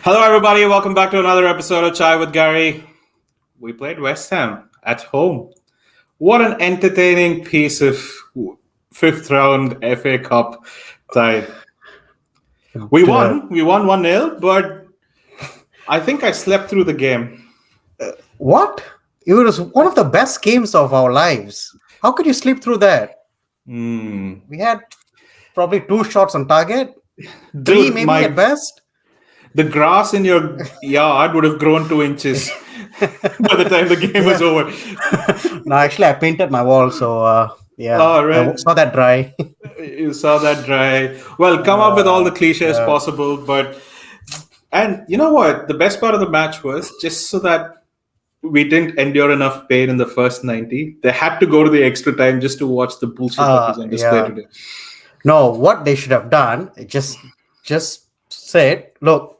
Hello, everybody. Welcome back to another episode of Chai with Gary. We played West Ham at home. What an entertaining piece of fifth round FA Cup tie. We won. We won 1-0, but I think I slept through the game. What? It was one of the best games of our lives. How could you sleep through that? We had probably 2 shots on target, 3 maybe at best. The grass in your yard would have grown 2 inches by the time the game was over. No, actually, I painted my wall, so yeah, right. I saw that dry. You saw that dry. Well, come up with all the cliches possible, and you know what? The best part of the match was just so that we didn't endure enough pain in the first 90. They had to go to the extra time just to watch the bullshit that was on display today. No, what they should have done, just said, look,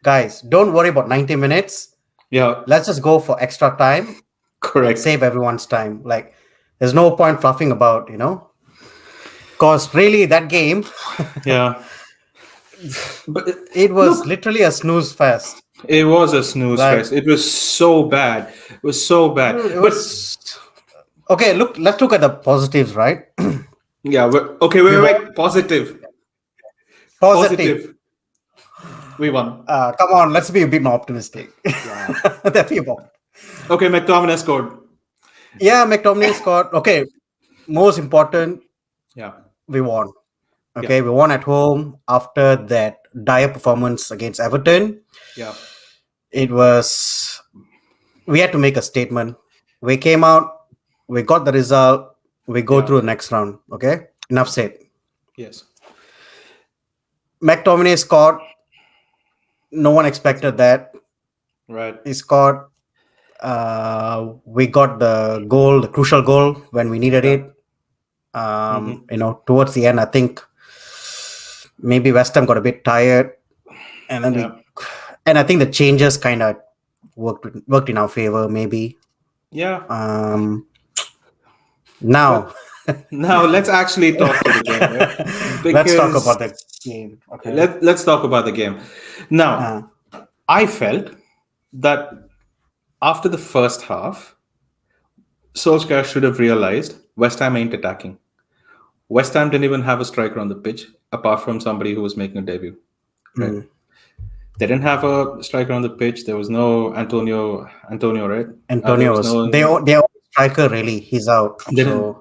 guys, don't worry about 90 minutes. Yeah. Let's just go for extra time. Correct. Save everyone's time. Like, there's no point fluffing about, because really that game, yeah, but it was literally a snooze fest. It was a snooze fest. It was so bad. It was so bad. Okay, let's look at the positives, right? Yeah. Wait. Positive. We won. Come on, let's be a bit more optimistic. Yeah. Okay, McTominay's scored. Yeah, McTominay's scored. Okay, most important. Yeah. We won. Okay, we won at home after that dire performance against Everton. Yeah. We had to make a statement. We came out, we got the result, we go through the next round. Okay, enough said. Yes. McTominay scored. No one expected that. Right. He scored. We got the goal, the crucial goal when we needed it. Towards the end, I think maybe West Ham got a bit tired, and then I think the changes kind of worked in our favor, maybe. Yeah. Now let's actually talk to the game. Right? Let's talk about the game. Okay. Let's talk about the game. Now, I felt that after the first half, Solskjaer should have realized West Ham ain't attacking. West Ham didn't even have a striker on the pitch, apart from somebody who was making a debut. Right? They didn't have a striker on the pitch. There was no Antonio, right? Antonio was their striker, really. He's out.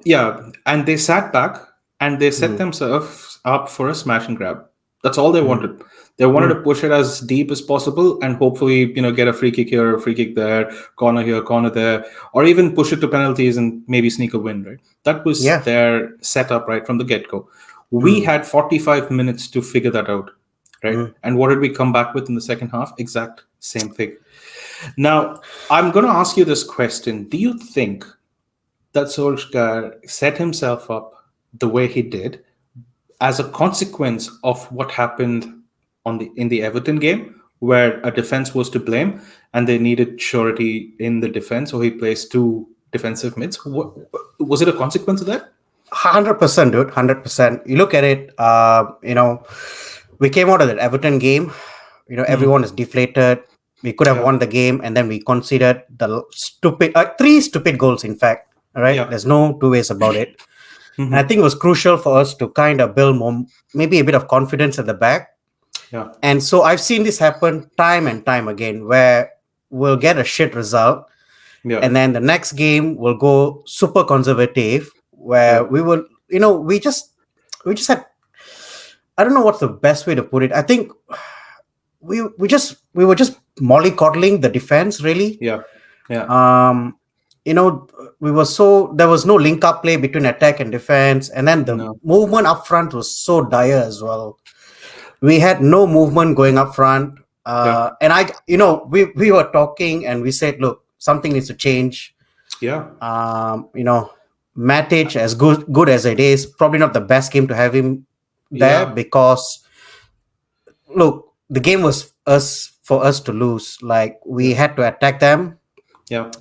Yeah, and they sat back and they set themselves up for a smash and grab. That's all they wanted. They wanted to push it as deep as possible and hopefully, get a free kick here, a free kick there, corner here, corner there, or even push it to penalties and maybe sneak a win, right? That was their setup right from the get-go. We had 45 minutes to figure that out, right? And what did we come back with in the second half? Exact same thing. Now, I'm going to ask you this question. Do you think that Solskjaer set himself up the way he did as a consequence of what happened in the Everton game, where a defense was to blame and they needed surety in the defense, so he placed 2 defensive mids? Was it a consequence of that? 100%, dude. 100%. You look at it, we came out of that Everton game, everyone is deflated. We could have won the game, and then we conceded the 3 stupid goals, in fact. All right? Yeah. There's no 2 ways about it. And I think it was crucial for us to kind of build maybe a bit of confidence at the back. Yeah. And so I've seen this happen time and time again, where we'll get a shit result. Yeah. And then the next game will go super conservative, where we will, we just had, I don't know what's the best way to put it. I think we were just mollycoddling the defense, really. Yeah. Yeah. There was no link up play between attack and defense. And then the movement up front was so dire as well. We had no movement going up front. And we were talking and we said, look, something needs to change. Yeah. Matic, as good as it is, probably not the best game to have him there because, look, the game was for us to lose. Like, we had to attack them. Yeah.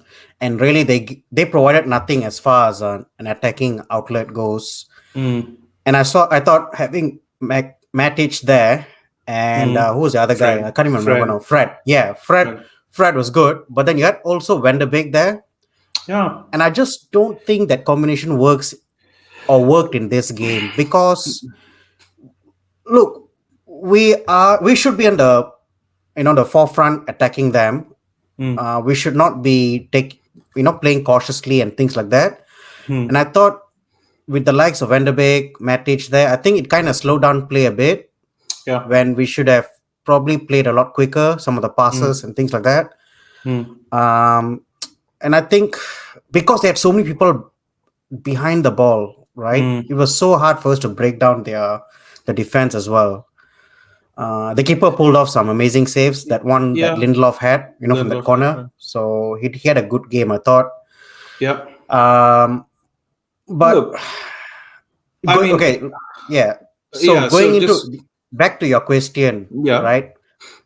And really, they provided nothing as far as an attacking outlet goes. And I thought having Matic there and Mm. who was the other guy? I Fred. can't even remember Fred. now. Fred. Yeah, Fred. Fred. Fred was good, but then you had also Van de Beek there, Yeah. and I just don't think that combination works or worked in this game because look, we should be on the the forefront attacking them. Mm. We should not be playing cautiously and things like that. And Mm. I thought with the likes of Van de Beek, Matic there, I think it kind of slowed down play a bit Yeah. when we should have probably played a lot quicker, some of the passes Mm. and things like that. Mm. Um, and I think because they had so many people behind the ball, right? Mm. It was so hard for us to break down the defense as well. The keeper pulled off some amazing saves. That one that Yeah. Lindelof had, from that Lindelof had, corner. So he had a good game, I thought. yeah. Um, but Look, I mean, okay, yeah. So yeah. going So into just back to your question, yeah. right?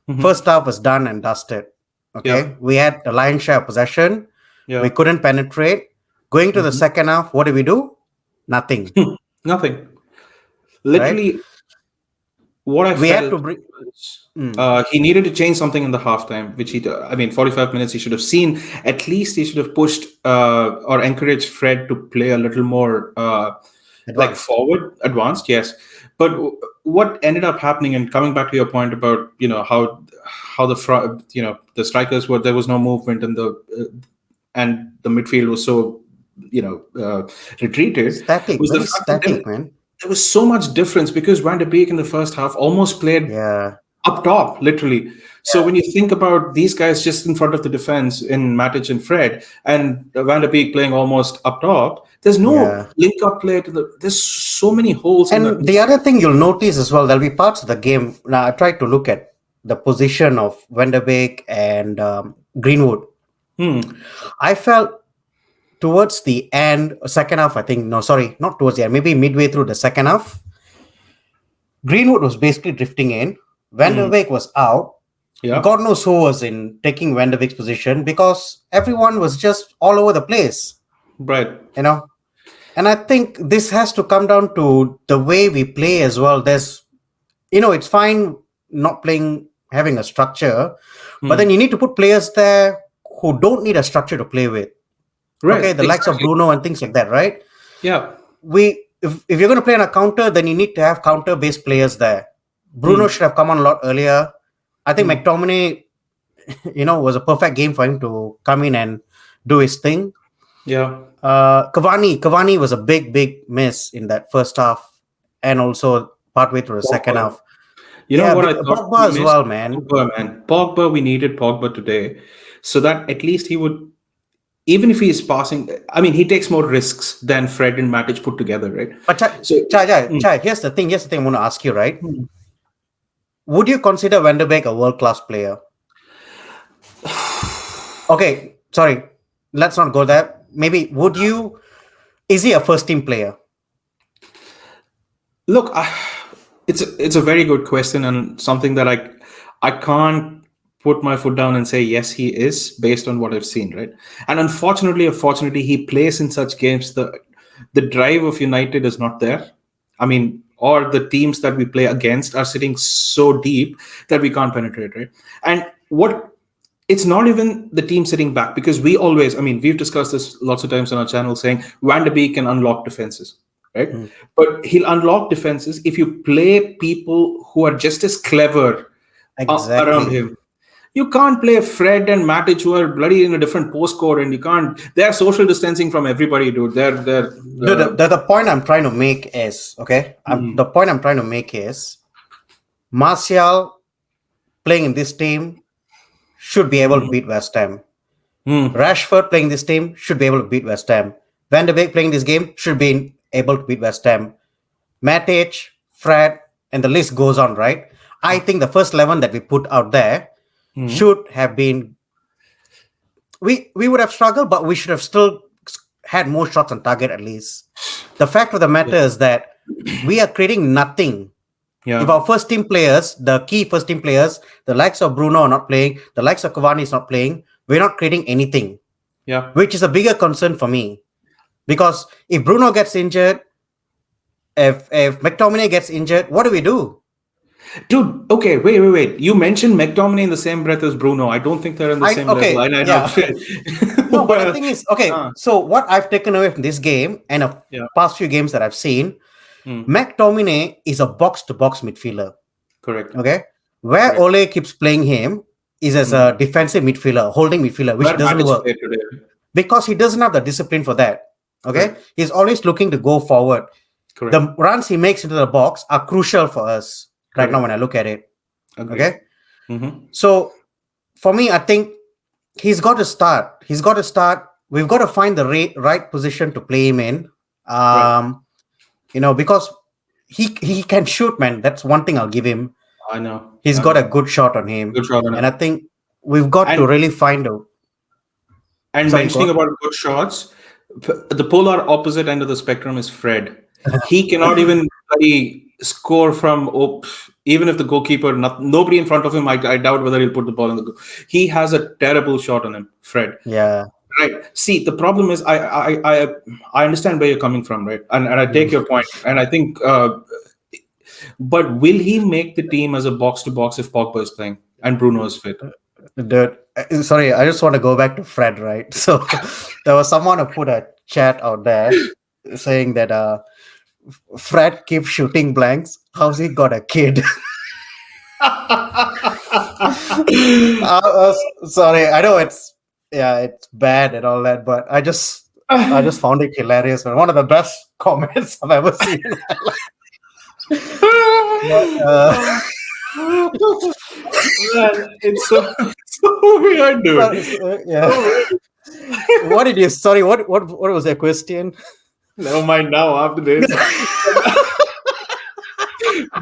Hmm. First half was done and dusted. Yeah. Okay, we had the lion's share of possession. We Yeah. couldn't penetrate. Going to the Hmm. second half, what did we do? Nothing, Nothing. right? Literally, what I We had to felt bring. was Mm, he needed to change something in the halftime, which I mean, 45 minutes he should have seen. At least he should have pushed or encouraged Fred to play a little more like advanced. forward, advanced, yes. But what ended up happening, and coming back to your point about how the strikers were, there was no movement, and the midfield was so retreated, Static, was the very fact that static, man. there was so much difference because Van de Beek in the first half almost played Yeah, up top, literally. So when you think about these guys just in front of the defense in Matic and Fred, and Van der Beek playing almost up top, there's no yeah. link up play to the. There's so many holes in And the. the other thing you'll notice as well, there'll be parts of the game. Now, I tried to look at the position of Van de Beek and Greenwood. Hmm. I felt towards the end, second half, I think, no, sorry, not towards the end, maybe midway through the second half, Greenwood was basically drifting in. Van der Hmm. Beek was out. Yeah. God knows who was in taking Van der Beek's position because everyone was just all over the place, Right. you know. And I think this has to come down to the way we play as well. It's fine not playing, having a structure, but then Hmm. you need to put players there who don't need a structure to play with. Okay, Right. the likes of Exactly. Bruno and things like that, right? Yeah. If you're going to play on a counter, then you need to have counter based players there. Bruno Hmm. should have come on a lot earlier. I think Hmm. McTominay, was a perfect game for him to come in and do his thing. Yeah. Cavani was a big miss in that first half, and also partway through the second Pogba. half. You know Yeah, what I thought we Pogba as missed? well, man. Pogba, man. Pogba, we needed Pogba today, so that at least he would, even if he is passing, I mean, he takes more risks than Fred and Matic put together, right? But So, mm, Chai, here's the thing. I want to ask you, right? mm. Would you consider Van der Beek a world class player? Okay, sorry, let's not go there. Maybe would you? Is he a first team player? Look, it's a very good question and something that I can't put my foot down and say yes he is based on what I've seen, right? And unfortunately, he plays in such games the drive of United is not there. I mean, or the teams that we play against are sitting so deep that we can't penetrate, right? And what it's not even the team sitting back because we always, I mean, we've discussed this lots of times on our channel saying Van de Beek can unlock defenses, right? Mm, But he'll unlock defenses if you play people who are just as clever around exactly. him. You can't play Fred and Matic who are bloody in a different postcode, and you can't. They're social distancing from everybody, dude. They're The point I'm trying to make is okay. The mm, point I'm trying to make is Martial playing in this team should be able to mm, beat West Ham. mm, Rashford playing this team should be able to beat West Ham. Van de Beek playing this game should be able to beat West Ham. Matic, Fred, and the list goes on, right? I think the first 11 that we put out there mm. should have been. We would have struggled, but we should have still had more shots on target at least. The fact of the Yeah, matter is that we are creating nothing. If yeah, our first team players, the key first team players, the likes of Bruno are not playing, the likes of Cavani is not playing, we're not creating anything, yeah. which is a bigger concern for me. Because if Bruno gets injured, if McTominay gets injured, what do we do? Dude, okay, wait. You mentioned McTominay in the same breath as Bruno. I don't think they're on the I same level. okay, I know. yeah. No, but the Well, thing is, okay. uh, So what I've taken away from this game and of yeah. past few games that I've seen, Hmm. McTominay is a box-to-box midfielder. Correct. Okay, where Correct. Ole keeps playing him is as Hmm. a defensive midfielder, holding midfielder, which Where doesn't Matic work played today. because he doesn't have the discipline for that. Okay, Correct. he's always looking to go forward. Correct. The runs he makes into the box are crucial for us right now Correct. when I look at it. Agreed. Okay, Mm-hmm. so for me, I think he's got to start. He's got to start. We've got to find the right position to play him in. Right. Because he can shoot, man. That's one thing I'll give him. I know. He's I got a know. good shot on him, Good shot on and I him. think we've got to And really find a. Sorry, mentioning God. about good shots, the polar opposite end of the spectrum is Fred. He cannot even bloody score from even if the goalkeeper, nobody in front of him. I doubt whether he'll put the ball in the goal. He has a terrible shot on him, Fred. Yeah. Right. See, the problem is I understand where you're coming from, right? And I Mm. take your point, and I think, but will he make the team as a box to box if Pogba is playing and Bruno is fit? Dude, sorry, I just want to go back to Fred, right? So there was someone who put a chat out there saying that Fred keeps shooting blanks. How's he got a kid? Sorry, I know it's bad and all that, but I just found it hilarious, man. One of the best comments I've ever seen. But, Man, it's so, so weird, dude. yeah. So weird. What did you? Sorry, what was the question? Never mind now after this.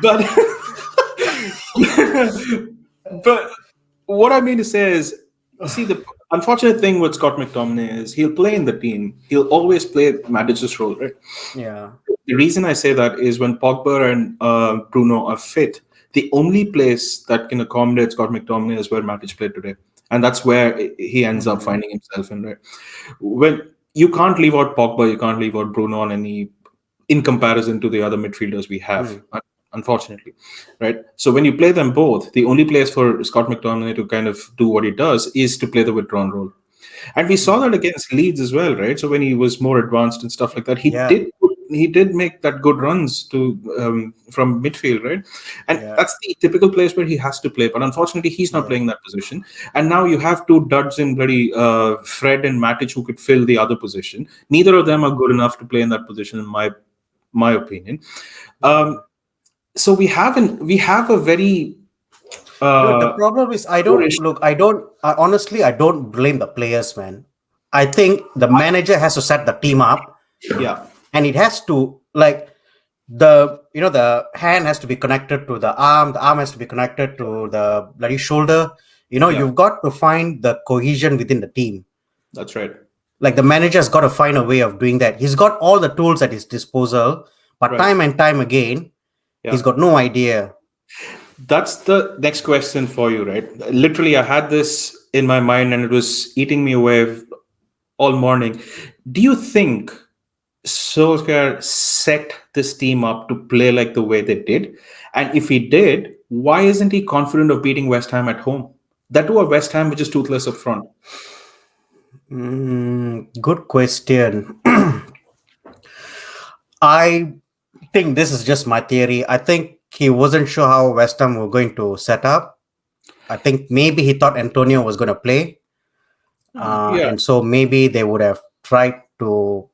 But but what I mean to say is, see, the unfortunate thing with Scott McTominay is he'll play in the team. He'll always play Matic's role, right? Yeah. The reason I say that is when Pogba and Bruno are fit, the only place that can accommodate Scott McTominay is where Matic played today, and that's where he ends up Mhm. finding himself in. Right, when you can't leave out Pogba, you can't leave out Bruno on any in comparison to the other midfielders we have. Mm. Unfortunately, right? So when you play them both, the only place for Scott McTominay to kind of do what he does is to play the withdrawn role. And we saw Mm. that against Leeds as well, right? So when he was more advanced and stuff like that, Yeah. he did make that good runs to from midfield, right? And Yeah. that's the typical place where he has to play. But unfortunately, he's not Yeah. playing that position. And now you have two duds in bloody Fred and Matic who could fill the other position. Neither of them are good enough to play in that position, in my opinion. Mm. So we have a very Dude, the uh, problem is poor-ish. honestly, I don't blame the players, man. I think the manager has to set the team up Yeah, and it has to like the hand has to be connected to the arm has to be connected to the bloody shoulder. yeah, You've got to find the cohesion within the team. that's right. Like the manager's got to find a way of doing that. He's got all the tools at his disposal, but Right. time and time again, he's Yeah. got no idea. That's the next question for you, right? Literally, I had this in my mind and it was eating me away all morning. Do you think Solskjaer set this team up to play like the way they did? And if he did, why isn't he confident of beating West Ham at home? That to a West Ham which is toothless up front. Good question. I think this is just my theory. I think he wasn't sure how West Ham were going to set up. I think maybe he thought Antonio was going to play, Yeah, and so maybe they would have tried to,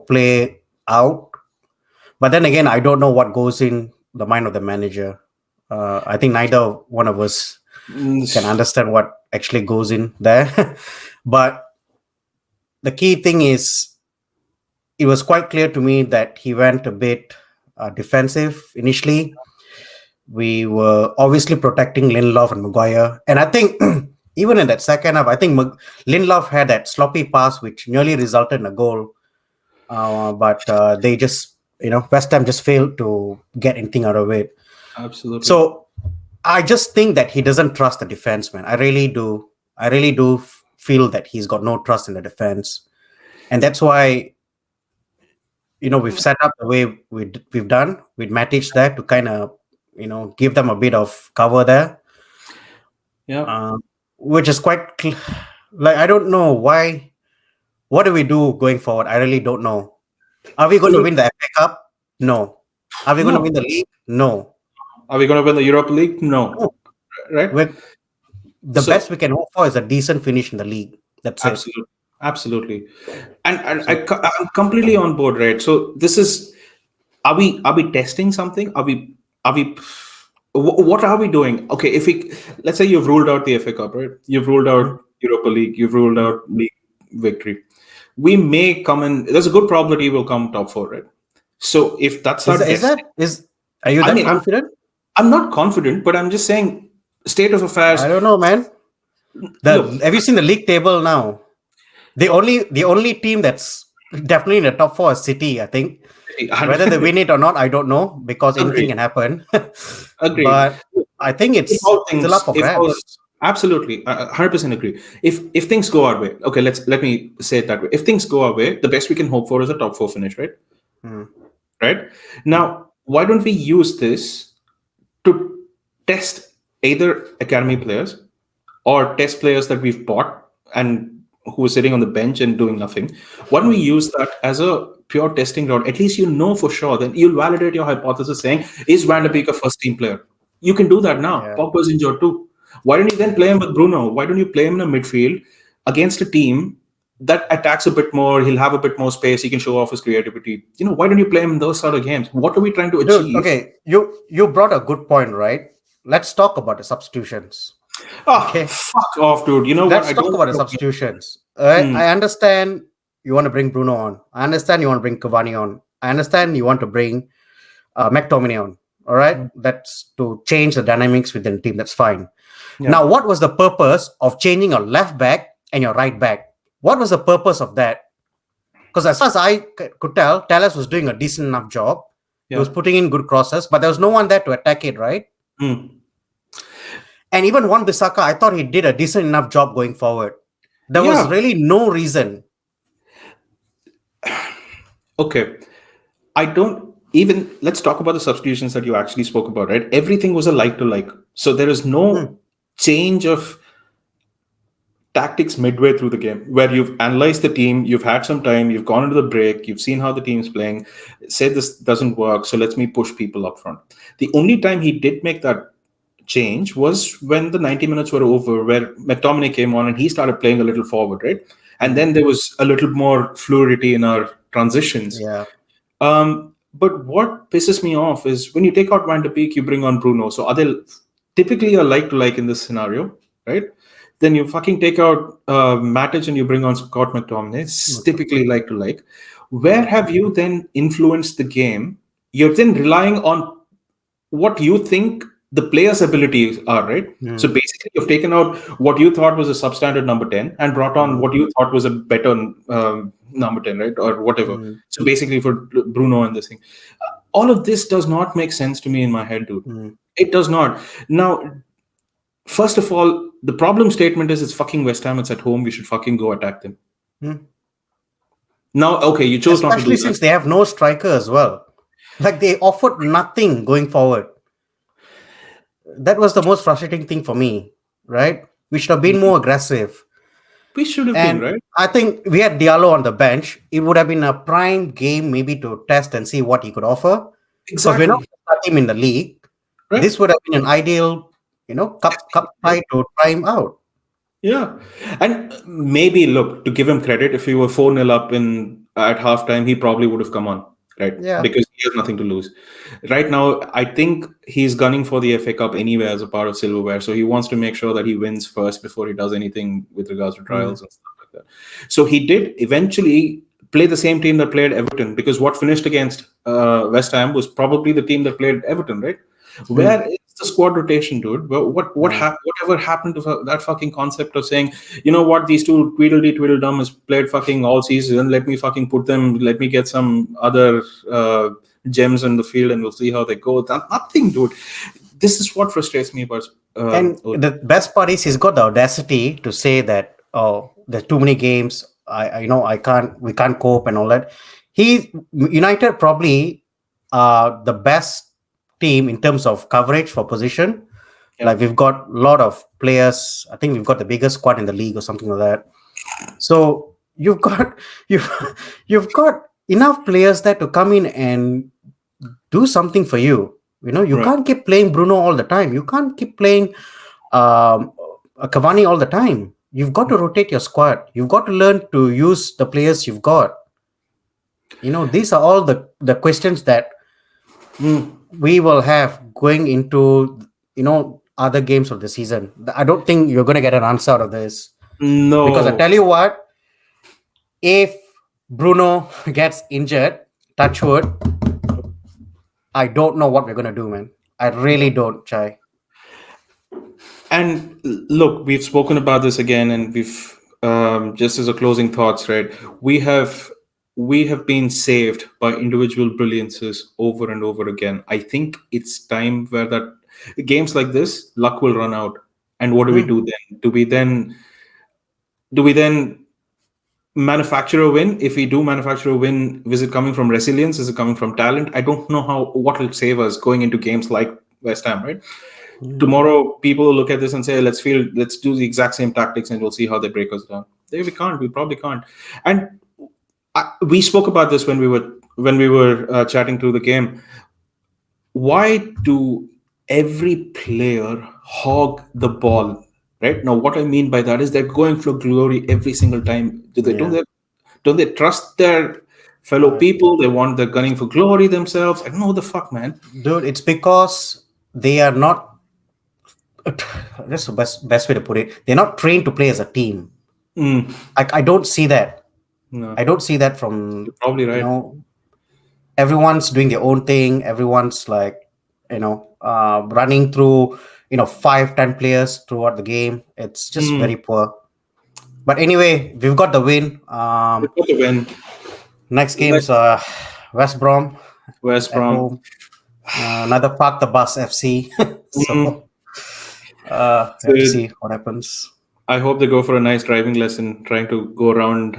play out. But then again, I don't know what goes in the mind of the manager. I think neither one of us Mm, can understand what actually goes in there. But the key thing is, it was quite clear to me that he went a bit defensive initially. We were obviously protecting Lindelof and Maguire. And I think even in that second half, I think Lindelof had that sloppy pass which nearly resulted in a goal. But they just, West Ham just failed to get anything out of it. absolutely. So I just think that he doesn't trust the defense, man. I really do. I really do feel that he's got no trust in the defense. And that's why, we've set up the way we've done with Matic there to kind of, give them a bit of cover there, Yeah. uh, which is quite like I don't know why. What do we do going forward? I really don't know. Are we going to Look, win the FA Cup? No. Are we going to no. win the league? No. Are we going to win the Europa League? No. No. Right? We're, the best So, we can hope for is a decent finish in the league. That's it. absolutely. Absolutely. And So I'm completely on board, right? So, this is, are we testing something? Are we, what are we doing? Okay, if we, let's say you've ruled out the FA Cup, right? You've ruled mm, out Europa League, you've ruled mm. out league victory. We may come in, there's a good probability we'll come top four, right? So if that's is our that, is testing, that is are you I that mean, confident? I'm not confident, but I'm just saying, state of affairs. I don't know, man. Look, Have you seen the league table now? The only team that's definitely in the top four is City, I think. Whether they win it or not, I don't know because anything agreed, can happen. agreed. But I think If it's all still up things, for if all, grabs. absolutely, 100% agree. If things go our way, okay, let me say it that way. If things go our way, the best we can hope for is a top four finish, right? Mm, Right. mm, Now, why don't we use this to test either academy players or test players that we've bought and who are sitting on the bench and doing nothing? Why don't we mm. use that as a pure testing ground? At least you know for sure. Then you'll validate your hypothesis saying, is Van de Beek a first team player? You can do that now. Yeah. Pogba's injured too. Why don't you then play him with Bruno? Why don't you play him in a midfield against a team that attacks a bit more? He'll have a bit more space. He can show off his creativity. Why don't you play him in those sort of games? What are we trying to Dude, achieve? okay. You brought a good point, right? Let's talk about the substitutions. Ah, Okay. fuck off, dude. You know what? Let's I talk don't. about the substitutions. I understand you want to bring Bruno on. I understand you want to bring Cavani on. I understand you want to bring McTominay on. All right, Hmm. that's to change the dynamics within the team. That's fine. Yeah. Now, what was the purpose of changing your left back and your right back? What was the purpose of that? Because as far as I could tell, Talas was doing a decent enough job. He was Yeah. putting in good crosses, but there was no one there to attack it, right? Hmm. And even Wan Bissaka, I thought he did a decent enough job going forward. There was Yeah. really no reason. Okay. I don't even, let's talk about the substitutions that you actually spoke about, right? Everything was a like to like. So there is Hmm, no change of tactics midway through the game where you've analyzed the team, you've had some time, you've gone into the break, you've seen how the team's playing, said this doesn't work, so let's me push people up front. The only time he did make that change was when the 90 minutes were over, where McTominay came on and he started playing a little forward, right? And hmm, then there was a little more fluidity in our transitions. yeah. But what pisses me off is when you take out Van de Beek, you bring on Bruno. So are they typically a like to like in this scenario, right? Then you fucking take out Matic and you bring on Scott McTominay. It's typically like to like. Where have you then influenced the game? You're then relying on what you think the player's abilities are, right? So Hmm, basically, you've taken out what you thought was a substandard number 10 and brought on hmm, what you thought was a better number 10, right? Or whatever. hmm, So basically, for Bruno and this thing, all of this does not make sense to me in my head, dude. hmm, It does not. Now, first of all, the problem statement is it's fucking West Ham, it's at home, we should fucking go attack them. hmm. Now, okay, you chose not to Especially do that. since they have no striker as well. Like they offered nothing going forward. That was the most frustrating thing for me, right? We should have been more aggressive. We should have been, And right? I think we had Diallo on the bench. It would have been a prime game maybe to test and see what he could offer. Because we're not Exactly. going to start him in the league. Right? This would have been an ideal, cup tie to try him out. Yeah. And maybe, look, to give him credit, if he were 4-0 up in at halftime, he probably would have come on, right? Yeah. Because he has nothing to lose. Right now, I think he's gunning for the FA Cup anyway as a part of silverware. So he wants to make sure that he wins first before he does anything with regards to Mm, trials and stuff like that. So he did eventually play the same team that played Everton, because what finished against West Ham was probably the team that played Everton, right? mm, Where is the squad rotation, dude? mm, Whatever happened to that fucking concept of saying, you know what, these two Tweedledum has played fucking all season. Let me fucking put them. Let me get some other gems in the field, and we'll see how they go. Nothing, dude. This is what frustrates me about. And the best part is he's got the audacity to say that, oh, there's too many games. We can't cope and all that. United probably the best team in terms of coverage for position. Yeah. Like we've got a lot of players. I think we've got the biggest squad in the league or something like that. So you've got you've you've got enough players there to come in and do something for you. You Right. can't keep playing Bruno all the time. You can't keep playing um, Cavani all the time. You've got to rotate your squad. You've got to learn to use the players you've got. These are all the questions that we will have going into other games of the season. I don't think you're going to get an answer out of this, because I No. tell you what, if Bruno gets injured, touch wood, I don't know what we're going to do, man. I really don't, Chai. And look, we've spoken about this again, and we've just as a closing thoughts, right? We have we have been saved by individual brilliances over and over again. I think it's time where that games like this, luck will run out. And what do we Hmm. do then? Do we then manufacture a win? If we do manufacture a win, is it coming from resilience? Is it coming from talent? I don't know how what will save us going into games like West Ham, right? Hmm. Tomorrow people will look at this and say, let's do the exact same tactics and we'll see how they break us down. We can't. We probably can't. And we spoke about this when we were chatting through the game. Why do every player hog the ball? Right now, what I mean by that is they're going for glory every single time. Do they don't Yeah. they don't they trust their fellow Uh, people? They're gunning for glory themselves. I don't know what the fuck, man. Dude, it's because they are not. That's the best way to put it. They're not trained to play as a team. Mm, I don't see that. no, I don't see that from, you're probably you right. know, everyone's doing their own thing. Everyone's like, running through, 5-10 players throughout the game. It's just Mm, very poor. But anyway, we've got the win. we got the win. Next Let game's West Brom West at Brom. home. Another Park the Bus FC. Mm, So we so have to see what happens. I hope they go for a nice driving lesson, trying to go around,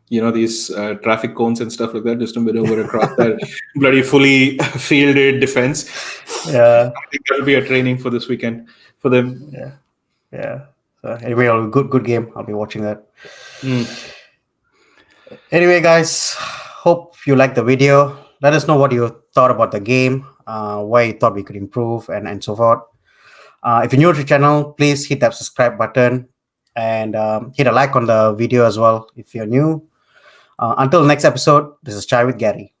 these traffic cones and stuff like that, just to maneuver across that bloody fully fielded defense. Yeah, I think that'll be a training for this weekend for them. yeah, yeah. So anyway, good game. I'll be watching that. Mm. Anyway, guys, hope you liked the video. Let us know what you thought about the game, why you thought we could improve, and so forth. If you're new to the channel, please hit that subscribe button and hit a like on the video as well if you're new. Until the next episode, this is Chai with Gary.